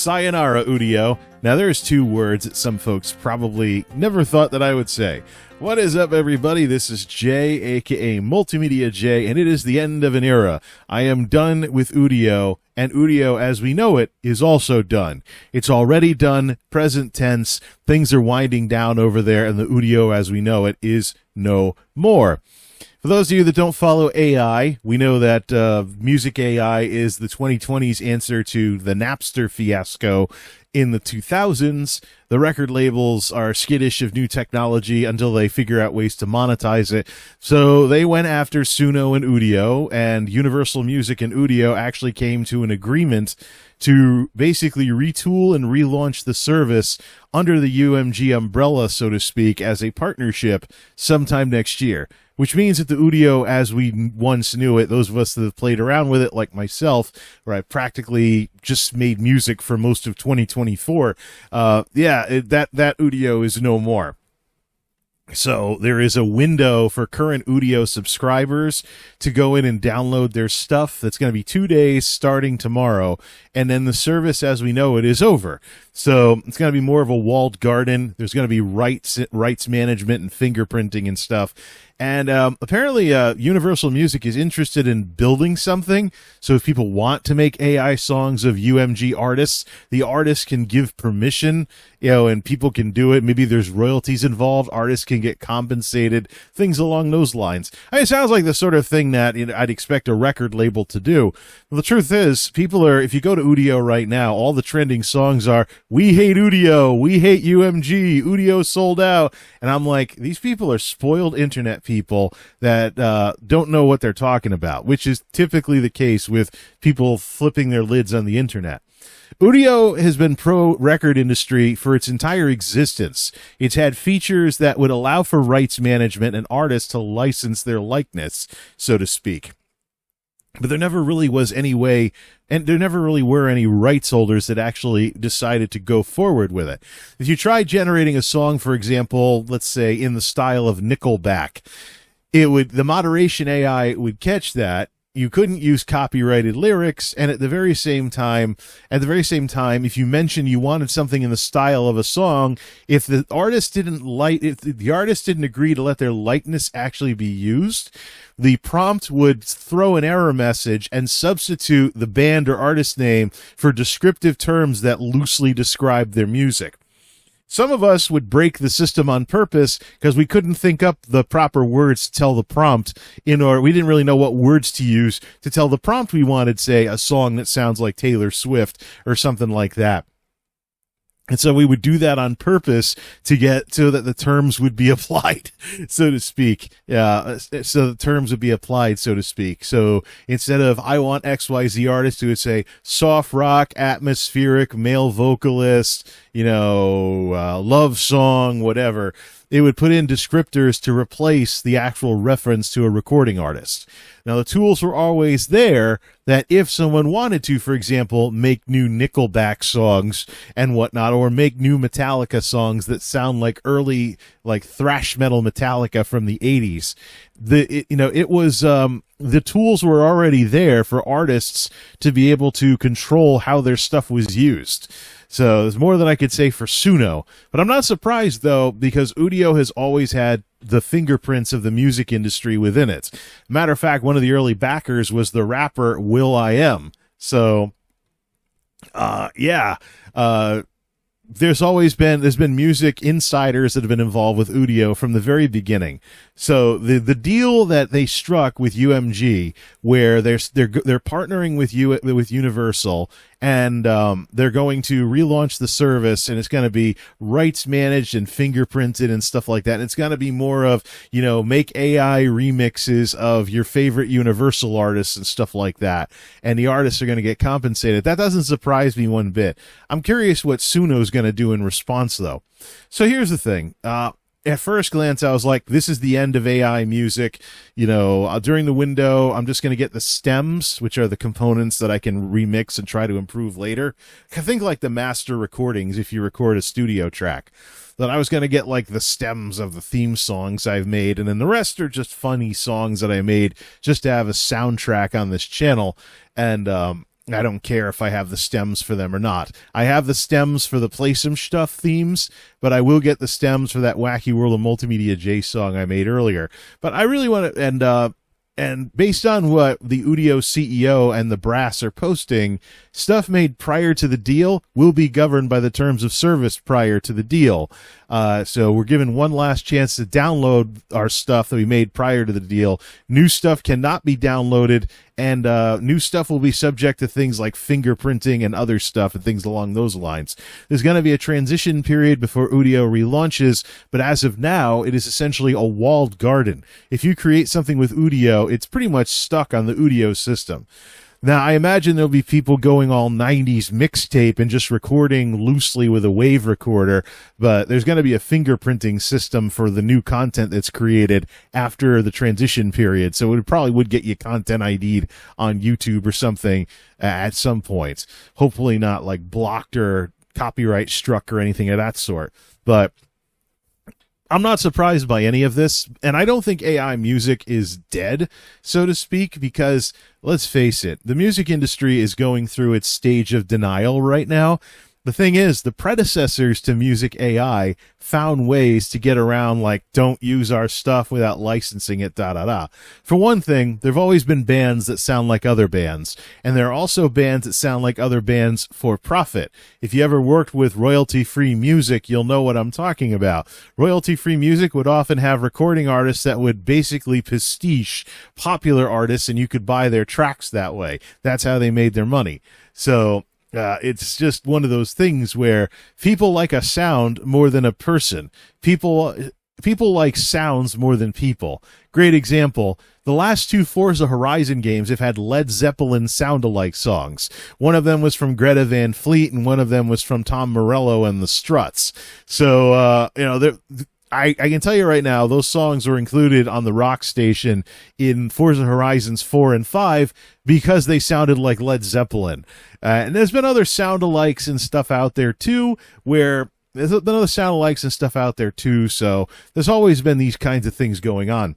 Sayonara Udio. Now, there's two words that some folks probably never thought that I would say. What is up, everybody? This is Jay, aka MultimediaJay, and it is the end of an era. I am done with Udio, and Udio, as we know it, is also done. It's already done, present tense. Things are winding down over there, and the Udio, as we know it, is no more. For those of you that don't follow AI, we know that music AI is the 2020s answer to the Napster fiasco in the 2000s. The record labels are skittish of new technology until they figure out ways to monetize it. So they went after Suno and Udio, and Universal Music and Udio actually came to an agreement to basically retool and relaunch the service under the UMG umbrella, so to speak, as a partnership sometime next year. Which means that the Udio, as we once knew it, those of us that have played around with it, like myself, where I practically just made music for most of 2024, that Udio is no more. So there is a window for current Udio subscribers to go in and download their stuff. That's going to be 2 days starting tomorrow. And then the service as we know it is over. So it's going to be more of a walled garden. There's going to be rights management and fingerprinting and stuff. And apparently Universal Music is interested in building something. So if people want to make AI songs of UMG artists, the artists can give permission, and people can do it. Maybe there's royalties involved. Artists can get compensated, things along those lines. It sounds like the sort of thing that I'd expect a record label to do. Well, the truth is, people are, if you go to Udio right now, all the trending songs are, "We hate Udio, we hate UMG, Udio sold out." And I'm like, these people are spoiled internet people that don't know what they're talking about, which is typically the case with people flipping their lids on the internet. Udio has been pro-record industry for its entire existence. It's had features that would allow for rights management and artists to license their likeness, so to speak. But there never really was any way, and there never really were any rights holders that actually decided to go forward with it. If you try generating a song, for example, let's say in the style of Nickelback, the moderation AI would catch that. You couldn't use copyrighted lyrics, and at the very same time, if you mentioned you wanted something in the style of a song, if the artist didn't agree to let their likeness actually be used, the prompt would throw an error message and substitute the band or artist name for descriptive terms that loosely describe their music. Some of us would break the system on purpose because we couldn't think up the proper words to tell the prompt, or we didn't really know what words to use to tell the prompt we wanted, say, a song that sounds like Taylor Swift or something like that. And so we would do that on purpose to get so that the terms would be applied, so to speak. So the terms would be applied, so to speak. So instead of "I want XYZ artist," it would say soft rock, atmospheric, male vocalist, love song, whatever. It would put in descriptors to replace the actual reference to a recording artist. Now, the tools were always there that if someone wanted to, for example, make new Nickelback songs and whatnot, or make new Metallica songs that sound like early, like thrash metal Metallica from the 80s, the tools were already there for artists to be able to control how their stuff was used. So there's more than I could say for Suno. But I'm not surprised, though, because Udio has always had the fingerprints of the music industry within it. Matter of fact, one of the early backers was the rapper will.i.am. So, there's been music insiders that have been involved with Udio from the very beginning. So the deal that they struck with UMG, where they're partnering with Universal, and they're going to relaunch the service, and it's going to be rights managed and fingerprinted and stuff like that. And it's going to be more of, make AI remixes of your favorite Universal artists and stuff like that. And the artists are going to get compensated. That doesn't surprise me one bit. I'm curious what Suno's going to do in response, though. So here's the thing. At first glance, I was like, this is the end of AI music. During the window, I'm just going to get the stems, which are the components that I can remix and try to improve later. I think like the master recordings, if you record a studio track, that I was going to get like the stems of the theme songs I've made, and then the rest are just funny songs that I made just to have a soundtrack on this channel. And I don't care if I have the stems for them or not. I have the stems for the Play Some Stuff themes, but I will get the stems for that Wacky World of Multimedia J song I made earlier. But I really want to, and based on what the Udio CEO and the brass are posting, stuff made prior to the deal will be governed by the terms of service prior to the deal. So we're given one last chance to download our stuff that we made prior to the deal. New stuff cannot be downloaded, and new stuff will be subject to things like fingerprinting and other stuff and things along those lines. There's going to be a transition period before Udio relaunches, but as of now, it is essentially a walled garden. If you create something with Udio, it's pretty much stuck on the Udio system. Now, I imagine there'll be people going all 90s mixtape and just recording loosely with a wave recorder, but there's going to be a fingerprinting system for the new content that's created after the transition period, so it probably would get you content ID'd on YouTube or something at some point. Hopefully not like blocked or copyright struck or anything of that sort, but I'm not surprised by any of this, and I don't think AI music is dead, so to speak, because, let's face it, the music industry is going through its stage of denial right now. The thing is, the predecessors to music AI found ways to get around, like, don't use our stuff without licensing it, da-da-da. For one thing, there have always been bands that sound like other bands, and there are also bands that sound like other bands for profit. If you ever worked with royalty-free music, you'll know what I'm talking about. Royalty-free music would often have recording artists that would basically pastiche popular artists, and you could buy their tracks that way. That's how they made their money. So it's just one of those things where people like a sound more than a person. People like sounds more than people. Great example. The last two Forza Horizon games have had Led Zeppelin sound-alike songs. One of them was from Greta Van Fleet, and one of them was from Tom Morello and the Struts. So, I can tell you right now, those songs were included on the rock station in Forza Horizons 4 and 5 because they sounded like Led Zeppelin. And there's been other sound-alikes and stuff out there, too, so there's always been these kinds of things going on.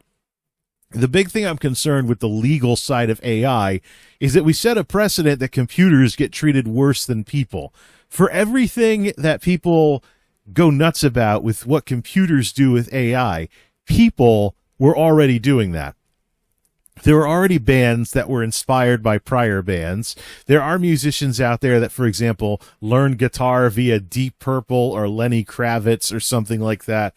The big thing I'm concerned with the legal side of AI is that we set a precedent that computers get treated worse than people. For everything that people go nuts about with what computers do with AI, people were already doing that. There were already bands that were inspired by prior bands. There are musicians out there that, for example, learned guitar via Deep Purple or Lenny Kravitz or something like that.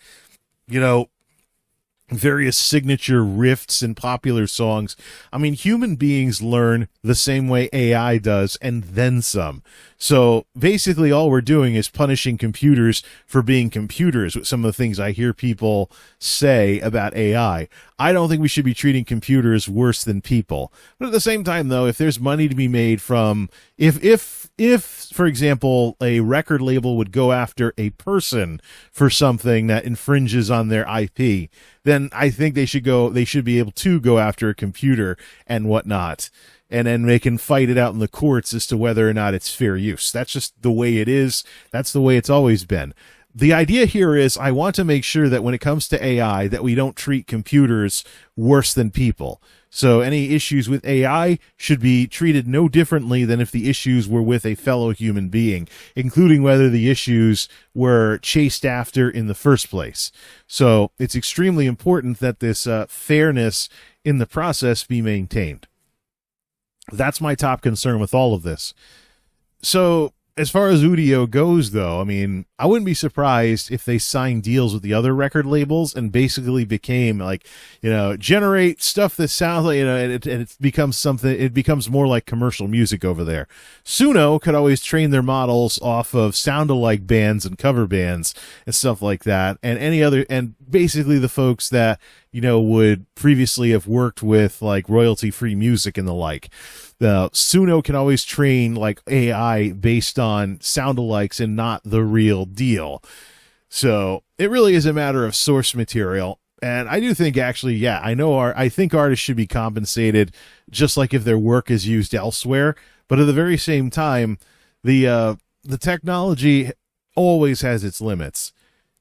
Various signature riffs in popular songs. I mean, human beings learn the same way AI does, and then some. So basically all we're doing is punishing computers for being computers, with some of the things I hear people say about AI. I don't think we should be treating computers worse than people. But at the same time, though, if there's money to be made from, if for example, a record label would go after a person for something that infringes on their IP, then I think they should be able to go after a computer and whatnot. And then they can fight it out in the courts as to whether or not it's fair use. That's just the way it is. That's the way it's always been. The idea here is I want to make sure that when it comes to AI, that we don't treat computers worse than people. So any issues with AI should be treated no differently than if the issues were with a fellow human being, including whether the issues were chased after in the first place. So it's extremely important that this fairness in the process be maintained. That's my top concern with all of this. So as far as Udio goes, though, I mean, I wouldn't be surprised if they signed deals with the other record labels and basically became like, generate stuff that sounds like, and it becomes something, it becomes more like commercial music over there. Suno could always train their models off of sound-alike bands and cover bands and stuff like that, and basically the folks that, would previously have worked with like royalty-free music and the like. Suno can always train like AI based on sound-alikes and not the real deal. So it really is a matter of source material. And I do think actually, I think artists should be compensated just like if their work is used elsewhere. But at the very same time, the technology always has its limits.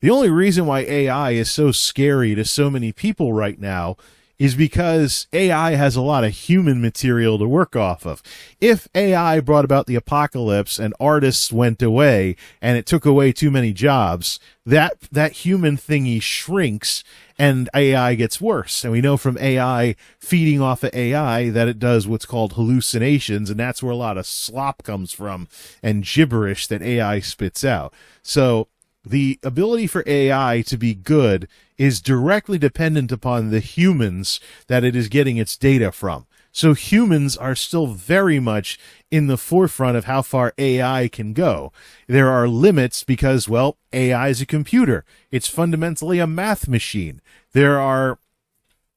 The only reason why AI is so scary to so many people right now is because AI has a lot of human material to work off of. If AI brought about the apocalypse and artists went away and it took away too many jobs, that human thingy shrinks and AI gets worse. And we know from AI feeding off of AI that it does what's called hallucinations, and that's where a lot of slop comes from and gibberish that AI spits out. So the ability for AI to be good is directly dependent upon the humans that it is getting its data from. So humans are still very much in the forefront of how far AI can go. There are limits because, well, AI is a computer. It's fundamentally a math machine. There are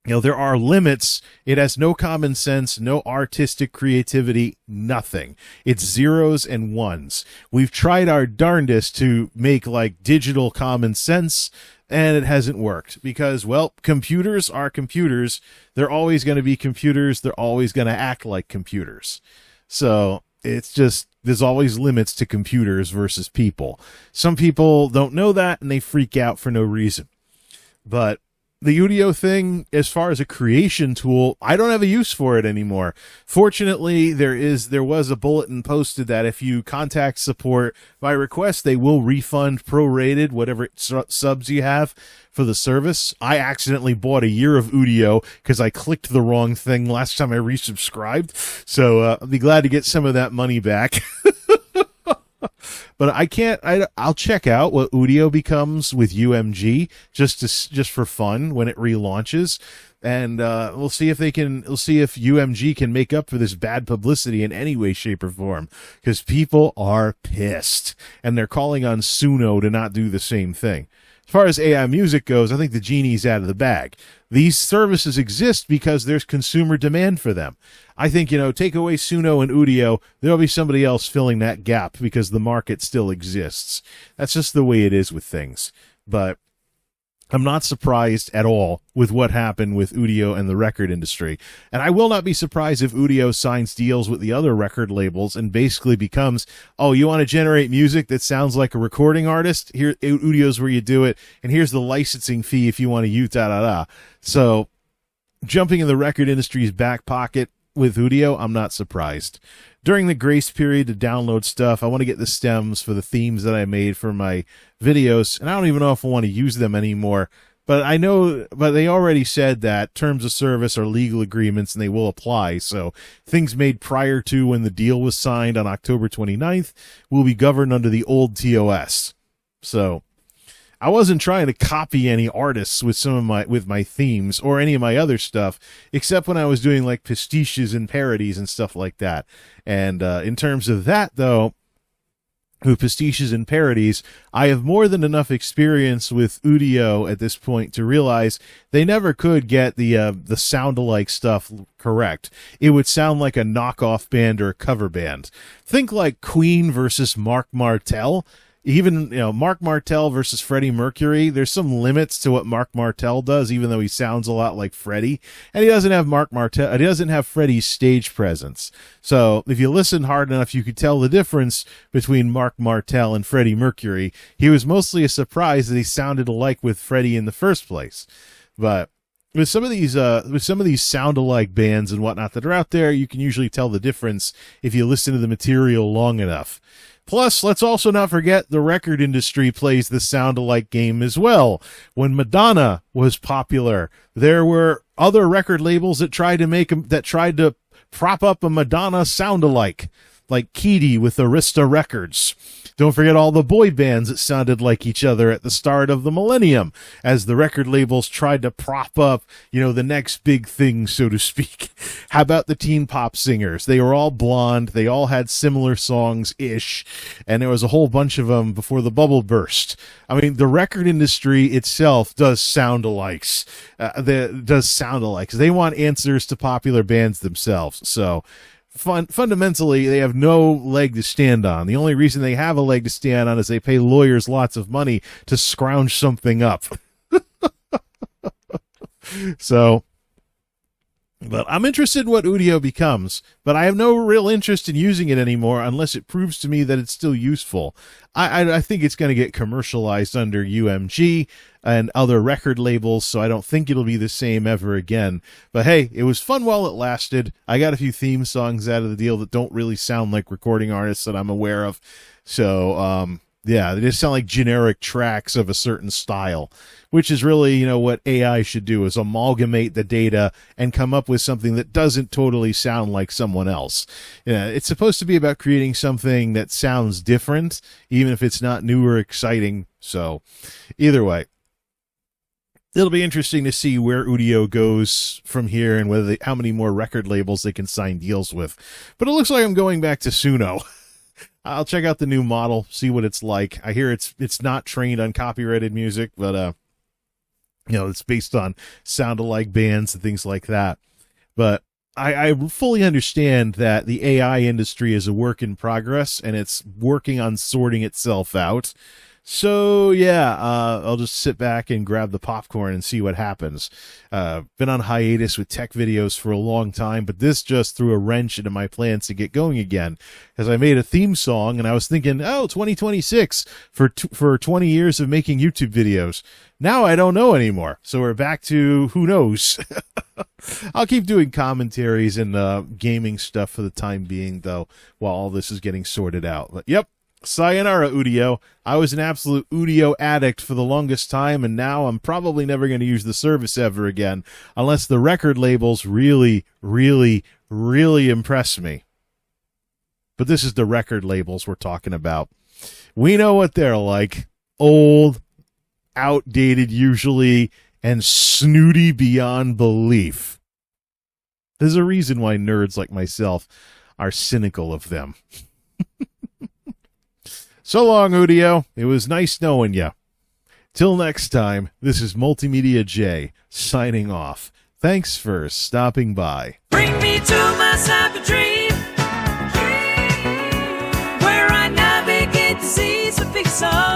limits. It has no common sense, no artistic creativity, nothing. It's zeros and ones. We've tried our darndest to make like digital common sense, and it hasn't worked because, well, computers are computers. They're always going to be computers. They're always going to act like computers. So it's just, there's always limits to computers versus people. Some people don't know that and they freak out for no reason. But the Udio thing, as far as a creation tool, I don't have a use for it anymore. Fortunately, there was a bulletin posted that if you contact support by request, they will refund prorated whatever subs you have for the service. I accidentally bought a year of Udio because I clicked the wrong thing last time I resubscribed. So I'll be glad to get some of that money back. But I'll check out what Udio becomes with UMG just for fun when it relaunches. And we'll see if UMG can make up for this bad publicity in any way, shape, or form. Because people are pissed. And they're calling on Suno to not do the same thing. As far as AI music goes, I think the genie's out of the bag. These services exist because there's consumer demand for them. I think, take away Suno and Udio, there'll be somebody else filling that gap because the market still exists. That's just the way it is with things. But I'm not surprised at all with what happened with Udio and the record industry. And I will not be surprised if Udio signs deals with the other record labels and basically becomes, oh, you want to generate music that sounds like a recording artist? Here, Udio's where you do it, and here's the licensing fee if you want to use da-da-da. So jumping in the record industry's back pocket with Udio, I'm not surprised. During the grace period to download stuff, I want to get the stems for the themes that I made for my videos, and I don't even know if I want to use them anymore. But they already said that terms of service are legal agreements and they will apply. So things made prior to when the deal was signed on October 29th will be governed under the old TOS. So I wasn't trying to copy any artists with my themes or any of my other stuff, except when I was doing like pastiches and parodies and stuff like that. And in terms of that, though, with pastiches and parodies, I have more than enough experience with Udio at this point to realize they never could get the sound-alike stuff correct. It would sound like a knockoff band or a cover band. Think like Queen versus Mark Martel. Even, Mark Martel versus Freddie Mercury, there's some limits to what Mark Martel does, even though he sounds a lot like Freddie. And he doesn't have Freddie's stage presence. So if you listen hard enough, you could tell the difference between Mark Martel and Freddie Mercury. He was mostly a surprise that he sounded alike with Freddie in the first place. But with some of these sound-alike bands and whatnot that are out there, you can usually tell the difference if you listen to the material long enough. Plus, let's also not forget the record industry plays the sound-alike game as well. When Madonna was popular, there were other record labels that tried to prop up a Madonna sound-alike, like Keedy with Arista Records. Don't forget all the boy bands that sounded like each other at the start of the millennium, as the record labels tried to prop up, the next big thing, so to speak. How about the teen pop singers? They were all blonde. They all had similar songs-ish, and there was a whole bunch of them before the bubble burst. I mean, the record industry itself does sound-alikes. They want answers to popular bands themselves, so fundamentally, they have no leg to stand on. The only reason they have a leg to stand on is they pay lawyers lots of money to scrounge something up. So, But I'm interested in what Udio becomes, but I have no real interest in using it anymore unless it proves to me that it's still useful. I think it's going to get commercialized under UMG and other record labels, so I don't think it'll be the same ever again. But hey, it was fun while it lasted. I got a few theme songs out of the deal that don't really sound like recording artists that I'm aware of. So, yeah, they just sound like generic tracks of a certain style, which is really, what AI should do, is amalgamate the data and come up with something that doesn't totally sound like someone else. Yeah, it's supposed to be about creating something that sounds different, even if it's not new or exciting. So either way, it'll be interesting to see where Udio goes from here and how many more record labels they can sign deals with. But it looks like I'm going back to Suno. I'll check out the new model, see what it's like. I hear it's not trained on copyrighted music, but it's based on sound-alike bands and things like that. But I fully understand that the AI industry is a work in progress, and it's working on sorting itself out. So, yeah, I'll just sit back and grab the popcorn and see what happens. Been on hiatus with tech videos for a long time, but this just threw a wrench into my plans to get going again. Because I made a theme song, and I was thinking, 2026 for 20 years of making YouTube videos. Now I don't know anymore, so we're back to who knows. I'll keep doing commentaries and gaming stuff for the time being, though, while all this is getting sorted out. But, yep. Sayonara Udio. I was an absolute Udio addict for the longest time, and now I'm probably never going to use the service ever again unless the record labels really, really, really impress me. But this is the record labels we're talking about. We know what they're like. Old, outdated usually, and snooty beyond belief. There's a reason why nerds like myself are cynical of them. So long, Udio. It was nice knowing you. Till next time, this is MultimediaJay signing off. Thanks for stopping by. Bring me to my cyber dream, where I navigate the seas of Pixar.